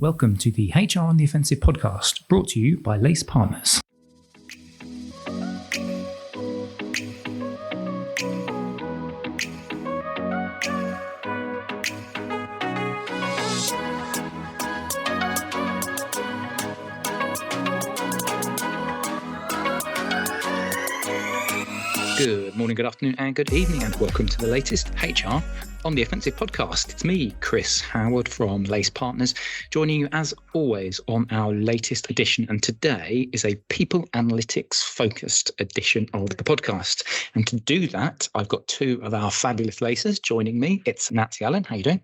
Welcome to the HR on the Offensive podcast, brought to you by Lace Partners. Good morning, good afternoon, and good evening, and welcome to the latest HR on the Offensive podcast. It's me, Chris Howard from Lace Partners, joining you as always on our latest edition. And today is a people analytics focused edition of the podcast. And to do that, I've got two of our fabulous lacers joining me. It's Nancy Allen. How you doing?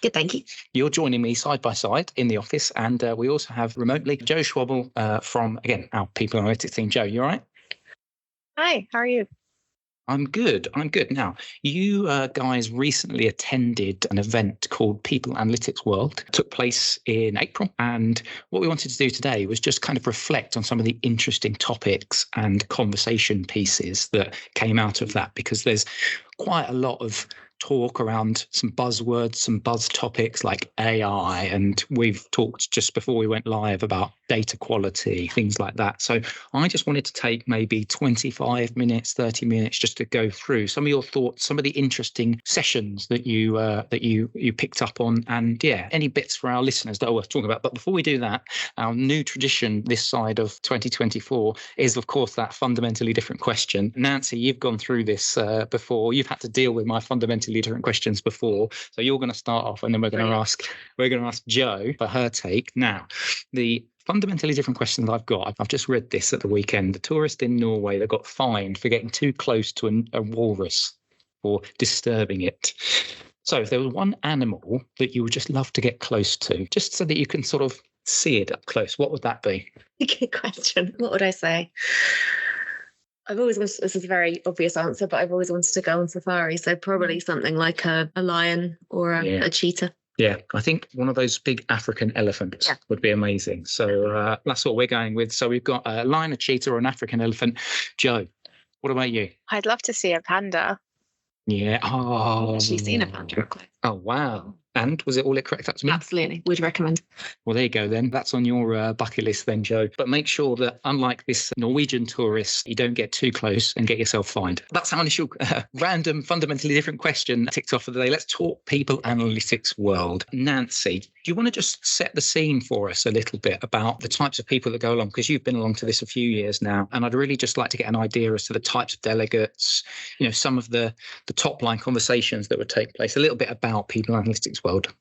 Good, thank you. You're joining me side by side in the office. And we also have remotely Joe Schwabl from, again, our people analytics team. Joe, you all right? Hi, how are you? I'm good. Now, you guys recently attended an event called People Analytics World. It took place in April. And what we wanted to do today was just kind of reflect on some of the interesting topics and conversation pieces that came out of that, because there's quite a lot of talk around some buzzwords, some buzz topics like AI. And we've talked just before we went live about data quality, things like that. So I just wanted to take maybe 25 minutes, 30 minutes just to go through some of your thoughts, some of the interesting sessions that you picked up on, and any bits for our listeners that are worth talking about. But before we do that, our new tradition this side of 2024 is, of course, that fundamentally different question. Nancy, you've gone through this before. You've had to deal with my fundamentally different questions before, so you're going to start off, and then we're going to ask Jo for her take. Now, the fundamentally different question that I've just read this at the weekend. The tourist in Norway that got fined for getting too close to a walrus or disturbing it. So if there was one animal that you would just love to get close to, just so that you can sort of see it up close, what would that be? Good question. What would I say? This is a very obvious answer, but I've always wanted to go on safari. So probably something like a lion or a cheetah. Yeah, I think one of those big African elephants would be amazing. So that's what we're going with. So we've got a lion, a cheetah, or an African elephant. Joe, what about you? I'd love to see a panda. Yeah. Oh, I've actually seen a panda. Oh, wow. And was it all correct? That's me? Absolutely. Would recommend. Well, there you go then. That's on your bucket list then, Joe. But make sure that, unlike this Norwegian tourist, you don't get too close and get yourself fined. That's our initial random, fundamentally different question ticked off for the day. Let's talk people analytics world. Nancy, do you want to just set the scene for us a little bit about the types of people that go along? Because you've been along to this a few years now, and I'd really just like to get an idea as to the types of delegates, some of the top line conversations that would take place, a little bit about people analytics world.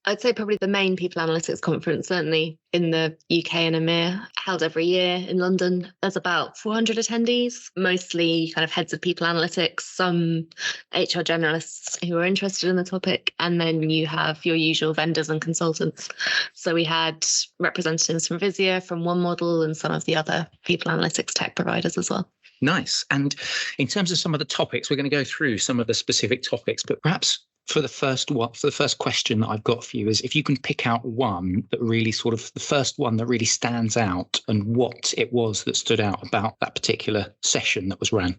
I'd say probably the main people analytics conference, certainly in the UK and EMEA, held every year in London. There's about 400 attendees, mostly kind of heads of people analytics, some HR generalists who are interested in the topic, and then you have your usual vendors and consultants. So we had representatives from Visio, from One Model, and some of the other people analytics tech providers as well. Nice. And in terms of some of the topics, we're going to go through some of the specific topics, but perhaps for the first question that I've got for you is if you can pick out one that really the first one that really stands out and what it was that stood out about that particular session that was run.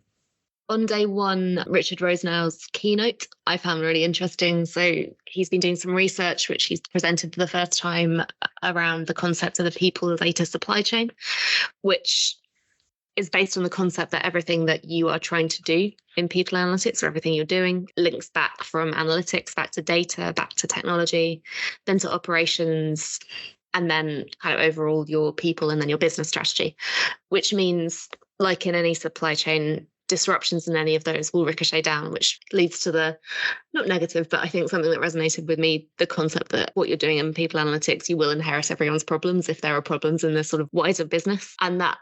On day one, Richard Rosenau's keynote, I found really interesting. So he's been doing some research, which he's presented for the first time around the concept of the people data supply chain, which is based on the concept that everything that you are trying to do in people analytics, or everything you're doing, links back from analytics, back to data, back to technology, then to operations, and then kind of overall your people and then your business strategy, which means, like in any supply chain, disruptions in any of those will ricochet down, which leads to the, not negative, but I think something that resonated with me, the concept that what you're doing in people analytics, you will inherit everyone's problems if there are problems in this sort of wider business. And that,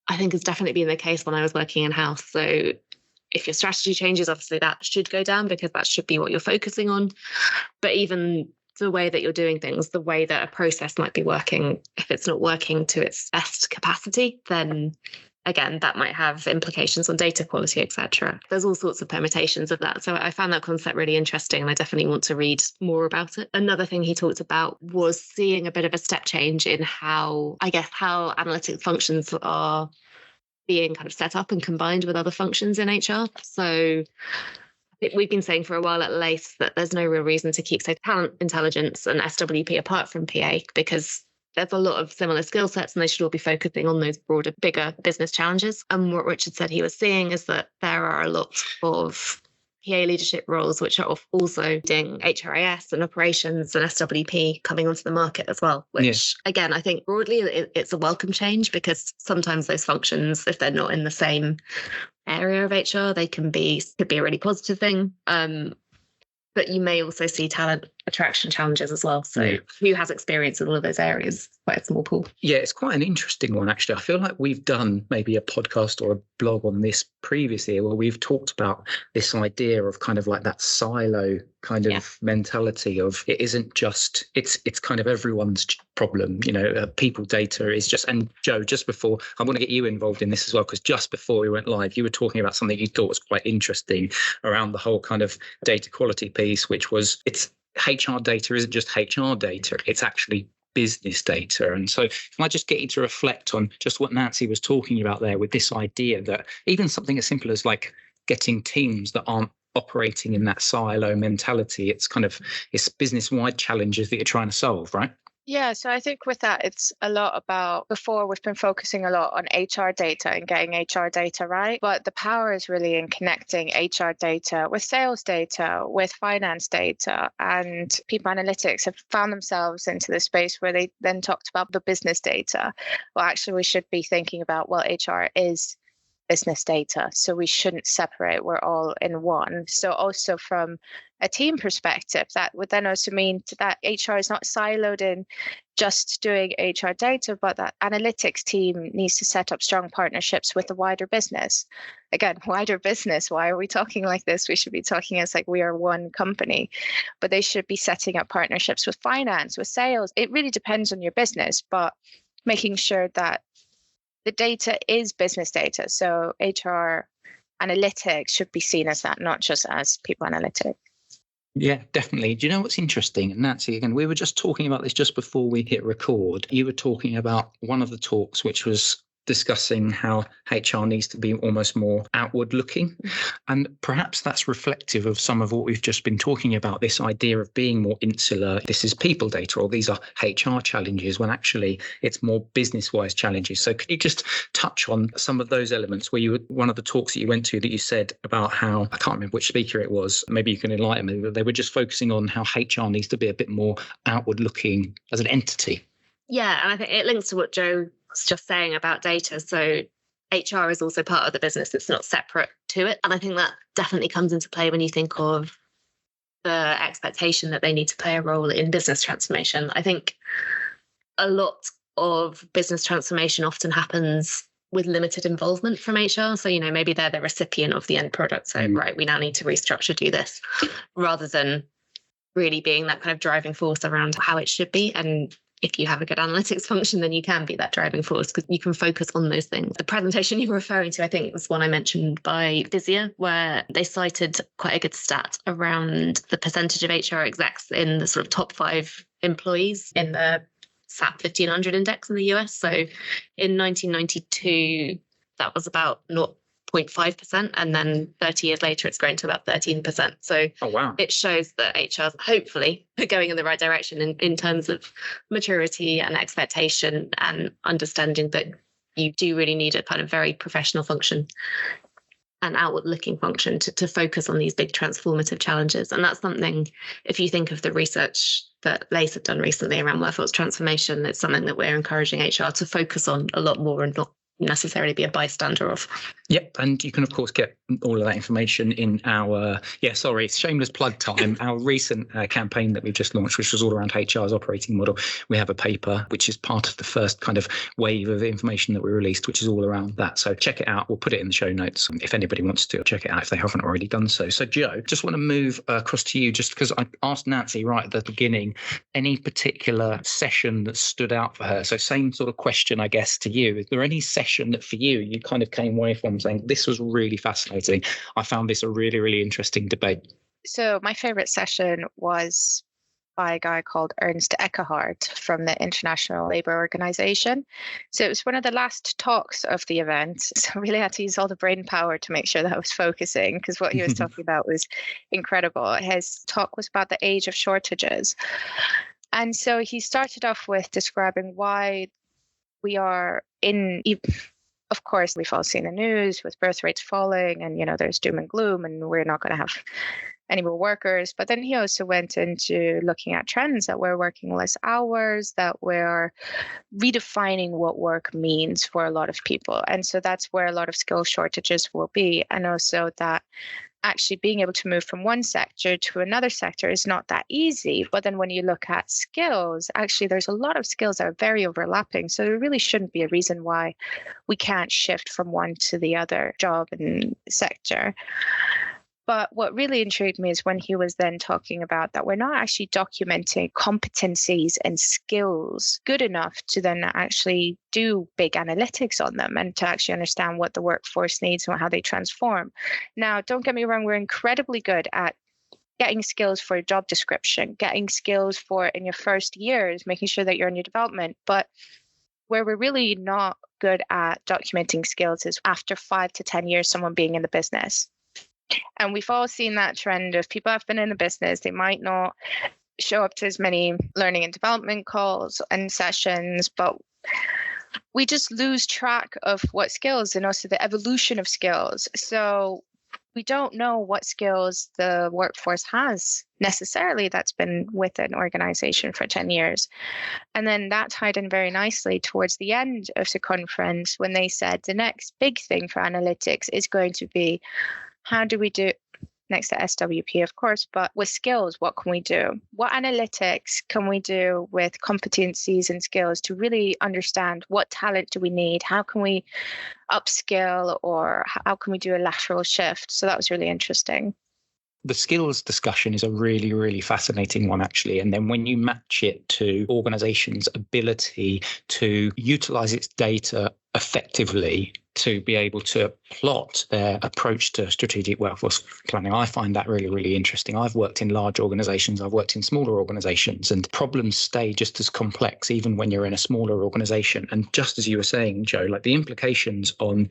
I think, has definitely been the case when I was working in-house. So if your strategy changes, obviously that should go down because that should be what you're focusing on. But even the way that you're doing things, the way that a process might be working, if it's not working to its best capacity, then again, that might have implications on data quality, etc. There's all sorts of permutations of that. So I found that concept really interesting, and I definitely want to read more about it. Another thing he talked about was seeing a bit of a step change in how analytics functions are being kind of set up and combined with other functions in HR. So I We've been saying for a while at Lace that there's no real reason to keep, say, talent intelligence and SWP apart from PA, because there's a lot of similar skill sets and they should all be focusing on those broader, bigger business challenges. And what Richard said he was seeing is that there are a lot of PA leadership roles which are also doing HRIS and operations and SWP coming onto the market as well, which again, I think broadly it's a welcome change, because sometimes those functions, if they're not in the same area of HR, they could be a really positive thing. But you may also see talent attraction challenges as well. So who has experience in all of those areas? Quite a small pool. Yeah, it's quite an interesting one, actually. I feel like we've done maybe a podcast or a blog on this previously, where we've talked about this idea of kind of like that silo kind of mentality of it isn't just, it's kind of everyone's problem. People data is just, and Joe, just before, I want to get you involved in this as well, because just before we went live, you were talking about something you thought was quite interesting around the whole kind of data quality piece, which was HR data isn't just HR data, it's actually business data. And so can I just get you to reflect on just what Nancy was talking about there, with this idea that even something as simple as like getting teams that aren't operating in that silo mentality, it's business-wide challenges that you're trying to solve, right? Yeah, so I think with that, it's a lot about, before we've been focusing a lot on HR data and getting HR data right, but the power is really in connecting HR data with sales data, with finance data, and people analytics have found themselves into the space where they then talked about the business data. Well, actually, we should be thinking about, well, HR is business data, so we shouldn't separate, we're all in one. So also from a team perspective, that would then also mean that HR is not siloed in just doing HR data, but that analytics team needs to set up strong partnerships with the wider business. Again, wider business, why are we talking like this? We should be talking as like we are one company, but they should be setting up partnerships with finance, with sales. It really depends on your business, but making sure that the data is business data. So HR analytics should be seen as that, not just as people analytics. Yeah, definitely. Do you know what's interesting? Nancy, again, we were just talking about this just before we hit record. You were talking about one of the talks, which was discussing how HR needs to be almost more outward looking. And perhaps that's reflective of some of what we've just been talking about, this idea of being more insular. This is people data, or these are HR challenges, when actually it's more business-wise challenges. So could you just touch on some of those elements where one of the talks that you went to that you said about how, I can't remember which speaker it was, maybe you can enlighten me, but they were just focusing on how HR needs to be a bit more outward looking as an entity. Yeah, and I think it links to what Joe was just saying about data. So HR is also part of the business. It's not separate to it. And I think that definitely comes into play when you think of the expectation that they need to play a role in business transformation. I think a lot of business transformation often happens with limited involvement from HR. So, maybe they're the recipient of the end product. So, right, we now need to restructure, do this, rather than really being that kind of driving force around how it should be. And if you have a good analytics function, then you can be that driving force because you can focus on those things. The presentation you were referring to, I think, was one I mentioned by Vizia, where they cited quite a good stat around the percentage of HR execs in the sort of top 5 employees in the SAP 1500 index in the US. So in 1992, that was about 0.5%, and then 30 years later it's grown to about 13%. So It shows that HR hopefully are going in the right direction in terms of maturity and expectation, and understanding that you do really need a kind of very professional function and outward looking function to focus on these big transformative challenges. And that's something, if you think of the research that Lace have done recently around workforce transformation, it's something that we're encouraging HR to focus on a lot more and not necessarily be a bystander of. Yep, and you can of course get all of that information in our shameless plug time, our recent campaign that we've just launched, which was all around HR's operating model. We have a paper which is part of the first kind of wave of information that we released, which is all around that. So check it out. We'll put it in the show notes if anybody wants to check it out if they haven't already done so. So Joe, just want to move across to you, just because I asked Nancy right at the beginning, any particular session that stood out for her? So same sort of question, I guess, to you. Is there any session that for you kind of came away from saying, this was really fascinating, I found this a really, really interesting debate? So my favorite session was by a guy called Ernst Eckhart from the International Labour Organization. So it was one of the last talks of the event. So I really had to use all the brain power to make sure that I was focusing, because what he was talking about was incredible. His talk was about the age of shortages. And so he started off with describing why we are in, of course, we've all seen the news with birth rates falling and, there's doom and gloom and we're not going to have any more workers. But then he also went into looking at trends, that we're working less hours, that we're redefining what work means for a lot of people. And so that's where a lot of skill shortages will be. And also that actually being able to move from one sector to another sector is not that easy. But then when you look at skills, actually there's a lot of skills that are very overlapping. So there really shouldn't be a reason why we can't shift from one to the other job and sector. But what really intrigued me is when he was then talking about that we're not actually documenting competencies and skills good enough to then actually do big analytics on them and to actually understand what the workforce needs and how they transform. Now, don't get me wrong, we're incredibly good at getting skills for a job description, getting skills for in your first years, making sure that you're in your development. But where we're really not good at documenting skills is after 5 to 10 years, someone being in the business. And we've all seen that trend of people have been in the business, they might not show up to as many learning and development calls and sessions, but we just lose track of what skills and also the evolution of skills. So we don't know what skills the workforce has necessarily that's been with an organization for 10 years. And then that tied in very nicely towards the end of the conference when they said the next big thing for analytics is going to be, how do we do, next to SWP, of course, but with skills, what can we do? What analytics can we do with competencies and skills to really understand what talent do we need? How can we upskill, or how can we do a lateral shift? So that was really interesting. The skills discussion is a really, really fascinating one, actually. And then when you match it to organizations' ability to utilize its data effectively to be able to plot their approach to strategic workforce planning, I find that really, really interesting. I've worked in large organizations, I've worked in smaller organizations, and problems stay just as complex even when you're in a smaller organization. And just as you were saying, Joe, like the implications on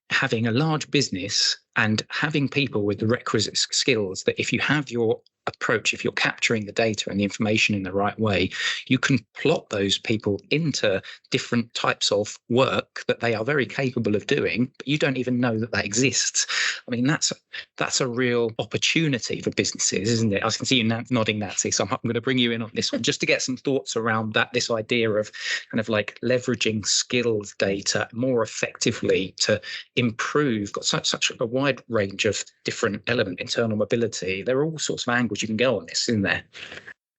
having a large business and having people with the requisite skills, that if you have your approach, if you're capturing the data and the information in the right way, you can plot those people into different types of work that they are very capable of doing, but you don't even know that exists. I mean, that's a real opportunity for businesses, isn't it? I can see you nodding, Nancy, so I'm going to bring you in on this one just to get some thoughts around that, this idea of kind of like leveraging skills data more effectively to improve. Got such a wide range of different elements, internal mobility. There are all sorts of angles you can go on this, isn't there?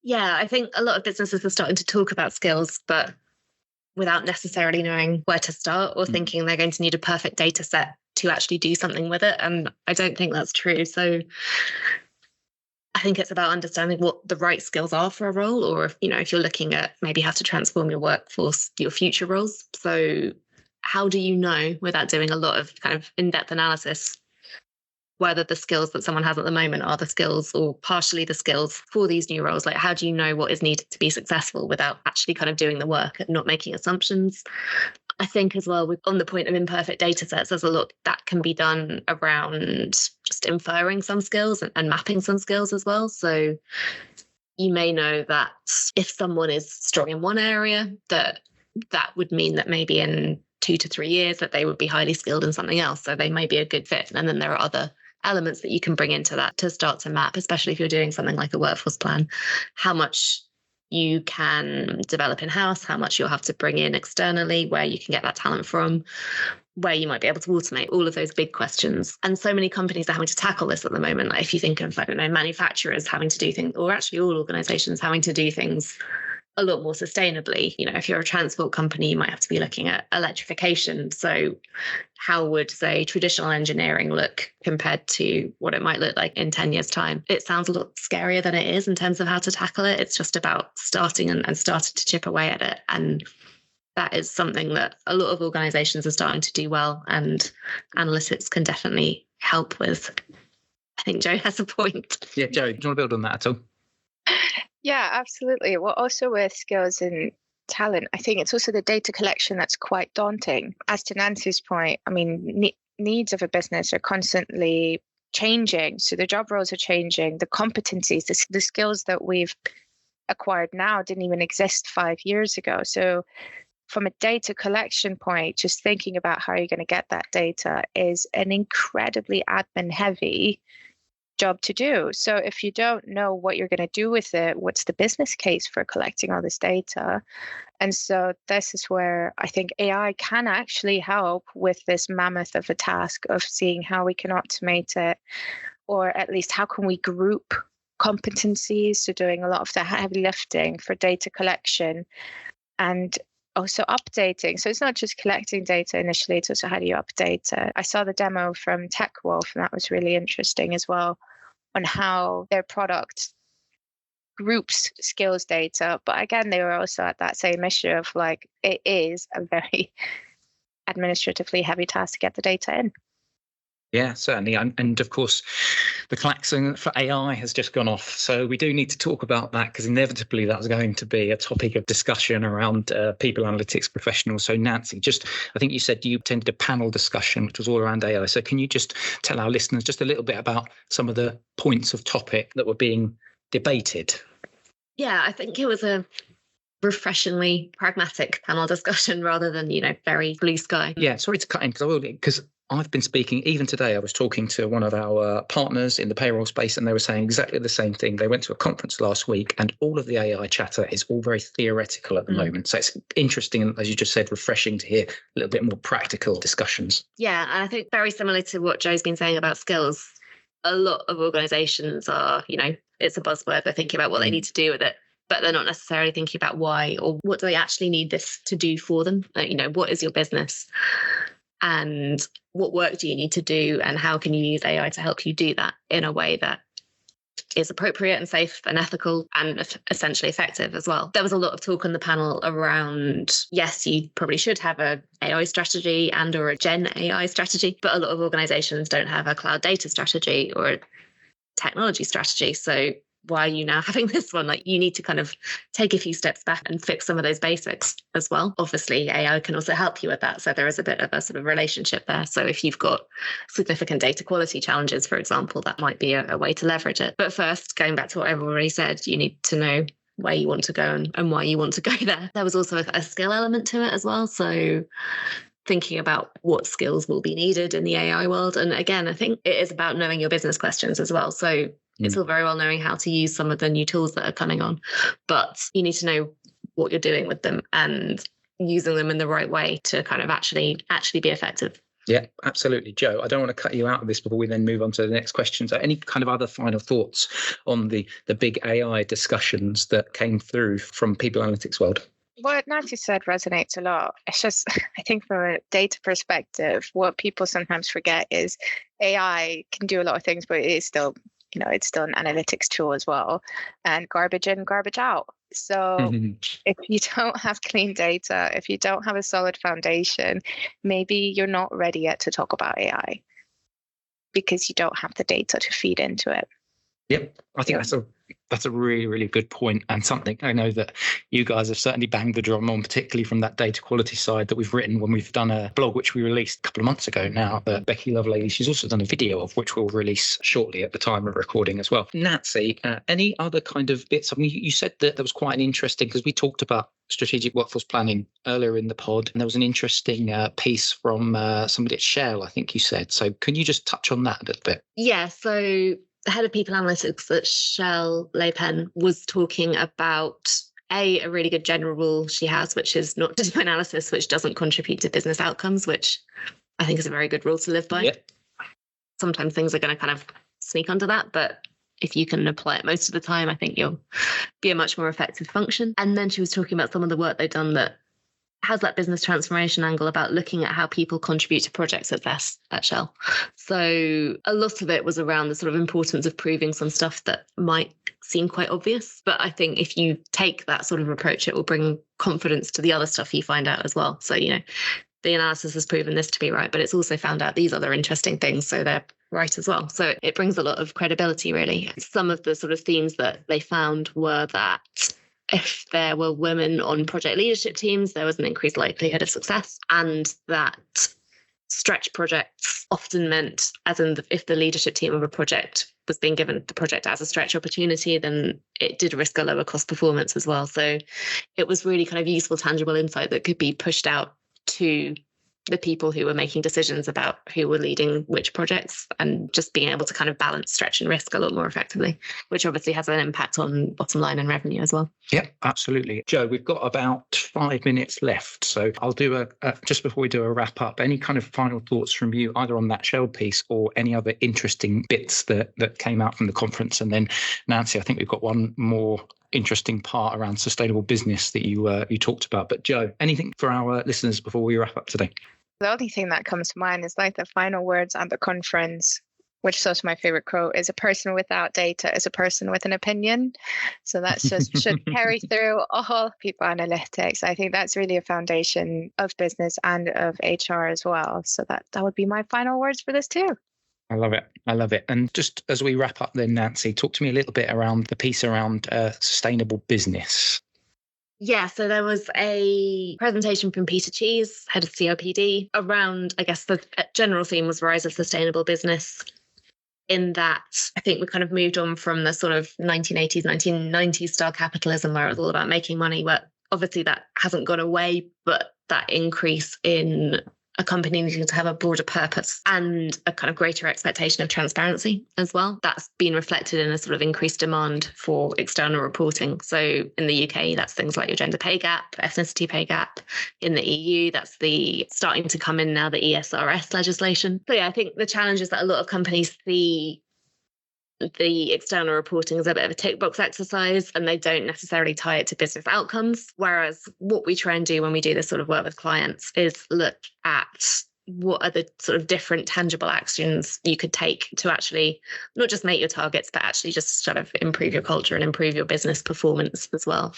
Yeah, I think a lot of businesses are starting to talk about skills, but without necessarily knowing where to start or thinking they're going to need a perfect data set to actually do something with it. And I don't think that's true. So I think it's about understanding what the right skills are for a role, or if you're looking at maybe how to transform your workforce, your future roles. So how do you know, without doing a lot of kind of in-depth analysis, whether the skills that someone has at the moment are the skills or partially the skills for these new roles? Like, how do you know what is needed to be successful without actually kind of doing the work and not making assumptions? I think as well, on the point of imperfect data sets, there's a lot that can be done around just inferring some skills and mapping some skills as well. So you may know that if someone is strong in one area, that would mean that maybe in 2 to 3 years that they would be highly skilled in something else. So they may be a good fit. And then there are other elements that you can bring into that to start to map, especially if you're doing something like a workforce plan, how much you can develop in-house, how much you'll have to bring in externally, where you can get that talent from, where you might be able to automate, all of those big questions. And so many companies are having to tackle this at the moment. Like if you think of, manufacturers having to do things, or actually all organizations having to do things a lot more sustainably. If you're a transport company, you might have to be looking at electrification. So how would, say, traditional engineering look compared to what it might look like in 10 years' time? It sounds a lot scarier than it is in terms of how to tackle it. It's just about starting and starting to chip away at it. And that is something that a lot of organizations are starting to do well, and analytics can definitely help with. I think Joe has a point. Yeah, Joe, do you want to build on that at all? Yeah, absolutely. Well, also with skills and talent, I think it's also the data collection that's quite daunting. As to Nancy's point, I mean, needs of a business are constantly changing. So the job roles are changing, the competencies, the skills that we've acquired now didn't even exist 5 years ago. So from a data collection point, just thinking about how you're going to get that data is an incredibly admin heavy job to do. So if you don't know what you're going to do with it, what's the business case for collecting all this data? And so this is where I think AI can actually help with this mammoth of a task of seeing how we can automate it, or at least how can we group competencies, so doing a lot of the heavy lifting for data collection and also updating. So it's not just collecting data initially, it's also how do you update it. I saw the demo from Tech Wolf, and that was really interesting as well, on how their product groups skills data. But again, they were also at that same issue of like, it is a very administratively heavy task to get the data in. Yeah, certainly. And of course, the klaxon for AI has just gone off. So we do need to talk about that, because inevitably that's going to be a topic of discussion around people analytics professionals. So Nancy, I think you said you attended a panel discussion, which was all around AI. So can you just tell our listeners just a little bit about some of the points of topic that were being debated? Yeah, I think it was a refreshingly pragmatic panel discussion rather than, very blue sky. Yeah, sorry to cut in, because I've been speaking, even today, I was talking to one of our partners in the payroll space, and they were saying exactly the same thing. They went to a conference last week, and all of the AI chatter is all very theoretical at the moment. So it's interesting, and as you just said, refreshing to hear a little bit more practical discussions. Yeah, and I think very similar to what Joe's been saying about skills, a lot of organizations are, it's a buzzword. They're thinking about what they need to do with it, but they're not necessarily thinking about why, or what do they actually need this to do for them? What is your business? And what work do you need to do, and how can you use AI to help you do that in a way that is appropriate and safe and ethical and essentially effective as well. There was a lot of talk on the panel around, yes, you probably should have an AI strategy and or a Gen AI strategy, but a lot of organizations don't have a cloud data strategy or a technology strategy. So why are you now having this one? Like, you need to kind of take a few steps back and fix some of those basics as well. Obviously, AI can also help you with that. So there is a bit of a sort of relationship there. So if you've got significant data quality challenges, for example, that might be a way to leverage it. But first, going back to what I've already said, you need to know where you want to go and why you want to go there. There was also a skill element to it as well. So thinking about what skills will be needed in the AI world. And again, I think it is about knowing your business questions as well. So it's all very well knowing how to use some of the new tools that are coming on, but you need to know what you're doing with them and using them in the right way to kind of actually be effective. Yeah, absolutely. Joe, I don't want to cut you out of this before we then move on to the next question. So any kind of other final thoughts on the big AI discussions that came through from People Analytics World? What Nancy said resonates a lot. It's just, I think from a data perspective, what people sometimes forget is AI can do a lot of things, but it is still, it's still an analytics tool as well, and garbage in, garbage out. So if you don't have clean data, if you don't have a solid foundation, maybe you're not ready yet to talk about AI because you don't have the data to feed into it. Yep, I think that's a really, really good point, and something I know that you guys have certainly banged the drum on, particularly from that data quality side that we've written when we've done a blog, which we released a couple of months ago now, that Becky Lovelady, she's also done a video of, which we'll release shortly at the time of recording as well. Nancy, any other kind of bits? I mean, you said that there was quite an interesting, because we talked about strategic workforce planning earlier in the pod, and there was an interesting piece from somebody at Shell, I think you said. So can you just touch on that a little bit? Yeah, so the head of people analytics at Shell, Le Pen, was talking about a really good general rule she has, which is not to do analysis which doesn't contribute to business outcomes, which I think is a very good rule to live by. Yep. Sometimes things are going to kind of sneak under that, but if you can apply it most of the time, I think you'll be a much more effective function. And then she was talking about some of the work they've done that has that business transformation angle about looking at how people contribute to project success at Shell. So a lot of it was around the sort of importance of proving some stuff that might seem quite obvious. But I think if you take that sort of approach, it will bring confidence to the other stuff you find out as well. So, the analysis has proven this to be right, but it's also found out these other interesting things. So they're right as well. So it brings a lot of credibility, really. Some of the sort of themes that they found were that if there were women on project leadership teams, there was an increased likelihood of success, and that stretch projects often meant, as in if the leadership team of a project was being given the project as a stretch opportunity, then it did risk a lower cost performance as well. So it was really kind of useful, tangible insight that could be pushed out to the people who were making decisions about who were leading which projects, and just being able to kind of balance stretch and risk a lot more effectively, which obviously has an impact on bottom line and revenue as well. Yeah, absolutely. Joe, we've got about 5 minutes left. So I'll do just before we do a wrap up, any kind of final thoughts from you, either on that Schwabl piece or any other interesting bits that came out from the conference. And then Nancy, I think we've got one more interesting part around sustainable business that you talked about. But Joe, anything for our listeners before we wrap up today? The only thing that comes to mind is like the final words at the conference, which is also my favorite quote, is a person without data is a person with an opinion. So that's just should carry through all people analytics. I think that's really a foundation of business and of HR as well. So that would be my final words for this too. I love it. I love it. And just as we wrap up then, Nancy, talk to me a little bit around the piece around sustainable business. Yeah, so there was a presentation from Peter Cheese, head of COPD, around, I guess the general theme was rise of sustainable business, in that I think we kind of moved on from the sort of 1980s, 1990s style capitalism where it was all about making money, but obviously that hasn't gone away, but that increase in a company needing to have a broader purpose and a kind of greater expectation of transparency as well. That's been reflected in a sort of increased demand for external reporting. So in the UK, that's things like your gender pay gap, ethnicity pay gap. In the EU, that's the starting to come in now, the ESRS legislation. So yeah, I think the challenge is that a lot of companies see the external reporting is a bit of a tick box exercise and they don't necessarily tie it to business outcomes. Whereas what we try and do when we do this sort of work with clients is look at what are the sort of different tangible actions you could take to actually not just make your targets, but actually just sort of improve your culture and improve your business performance as well.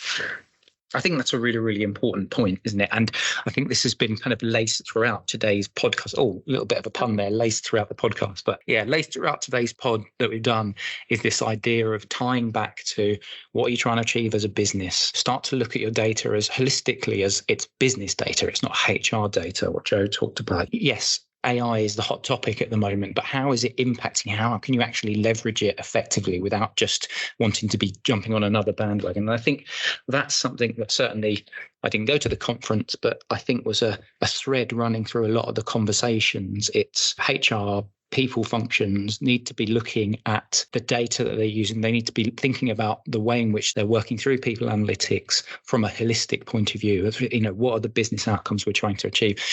I think that's a really, really important point, isn't it? And I think this has been kind of laced throughout today's podcast. Oh, a little bit of a pun there, laced throughout the podcast. But yeah, laced throughout today's pod that we've done is this idea of tying back to what are you trying to achieve as a business? Start to look at your data as holistically as it's business data. It's not HR data, what Joe talked about. Yes, AI is the hot topic at the moment, but how is it impacting? How can you actually leverage it effectively without just wanting to be jumping on another bandwagon? And I think that's something that certainly, I didn't go to the conference, but I think was a thread running through a lot of the conversations. It's HR people functions need to be looking at the data that they're using. They need to be thinking about the way in which they're working through people analytics from a holistic point of view. You know, what are the business outcomes we're trying to achieve?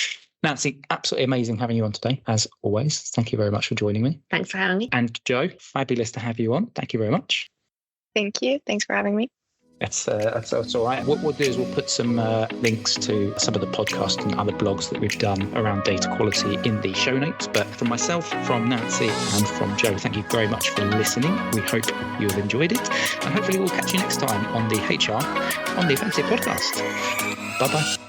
Nancy, absolutely amazing having you on today, as always. Thank you very much for joining me. Thanks for having me. And Joe, fabulous to have you on. Thank you very much. Thank you. Thanks for having me. That's all right. What we'll do is we'll put some links to some of the podcasts and other blogs that we've done around data quality in the show notes. But from myself, from Nancy and from Joe, thank you very much for listening. We hope you have enjoyed it. And hopefully we'll catch you next time on the HR on the Offensive podcast. Bye-bye.